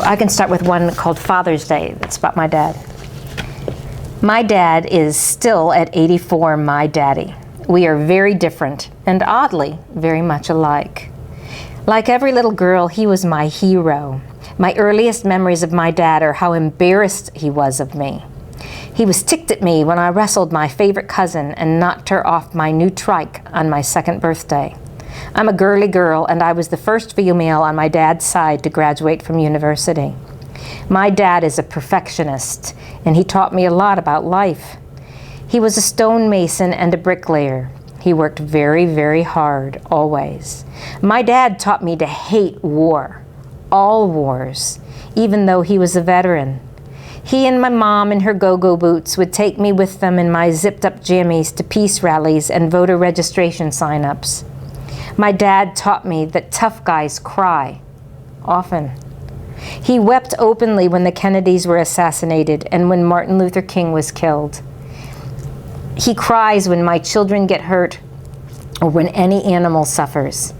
I can start with one called Father's Day. That's about my dad. My dad is still at 84 my daddy. We are very different and oddly very much alike. Like every little girl, he was my hero. My earliest memories of my dad are how embarrassed he was of me. He was ticked at me when I wrestled my favorite cousin and knocked her off my new trike on my 2nd birthday. I'm a girly girl, and I was the first female on my dad's side to graduate from university. My dad is a perfectionist, and he taught me a lot about life. He was a stonemason and a bricklayer. He worked very, very hard, always. My dad taught me to hate war, all wars, even though he was a veteran. He and my mom in her go-go boots would take me with them in my zipped-up jammies to peace rallies and voter registration sign-ups. My dad taught me that tough guys cry, often. He wept openly when the Kennedys were assassinated and when Martin Luther King was killed. He cries when my children get hurt or when any animal suffers.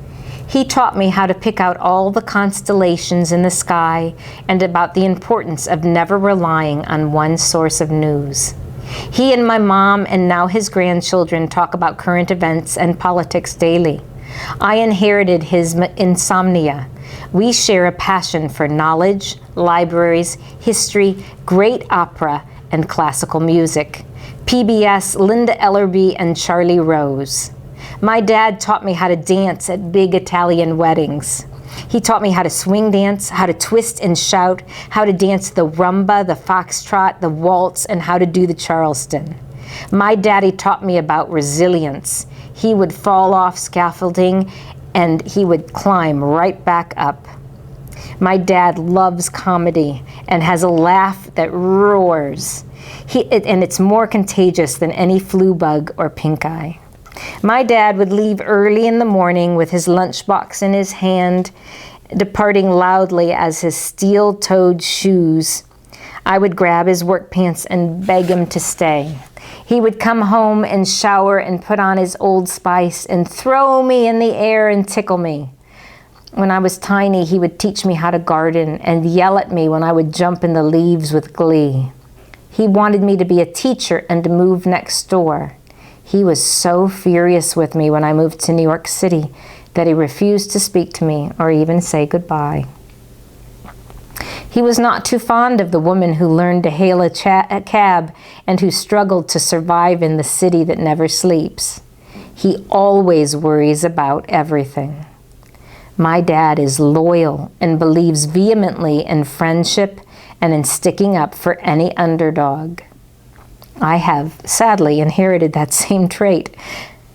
He taught me how to pick out all the constellations in the sky and about the importance of never relying on one source of news. He and my mom and now his grandchildren talk about current events and politics daily. I inherited his insomnia. We share a passion for knowledge, libraries, history, great opera, and classical music. PBS, Linda Ellerby, and Charlie Rose. My dad taught me how to dance at big Italian weddings. He taught me how to swing dance, how to twist and shout, how to dance the rumba, the foxtrot, the waltz, and how to do the Charleston. My daddy taught me about resilience. He would fall off scaffolding and he would climb right back up. My dad loves comedy and has a laugh that roars. And it's more contagious than any flu bug or pink eye. My dad would leave early in the morning with his lunchbox in his hand, departing loudly as his steel-toed shoes. I would grab his work pants and beg him to stay. He would come home and shower and put on his Old Spice and throw me in the air and tickle me. When I was tiny, he would teach me how to garden and yell at me when I would jump in the leaves with glee. He wanted me to be a teacher and to move next door. He was so furious with me when I moved to New York City that he refused to speak to me or even say goodbye. He was not too fond of the woman who learned to hail a cab and who struggled to survive in the city that never sleeps. He always worries about everything. My dad is loyal and believes vehemently in friendship and in sticking up for any underdog. I have, sadly, inherited that same trait,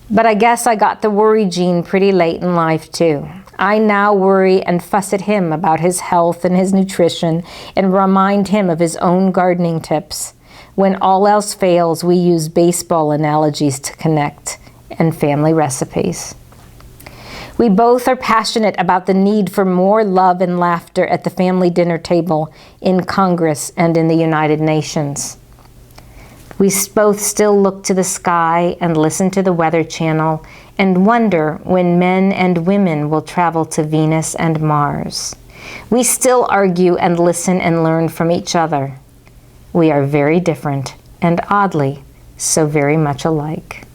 but I guess I got the worry gene pretty late in life, too. I now worry and fuss at him about his health and his nutrition and remind him of his own gardening tips. When all else fails, we use baseball analogies to connect and family recipes. We both are passionate about the need for more love and laughter at the family dinner table, in Congress, and in the United Nations. We both still look to the sky and listen to the Weather Channel and wonder when men and women will travel to Venus and Mars. We still argue and listen and learn from each other. We are very different and oddly so very much alike.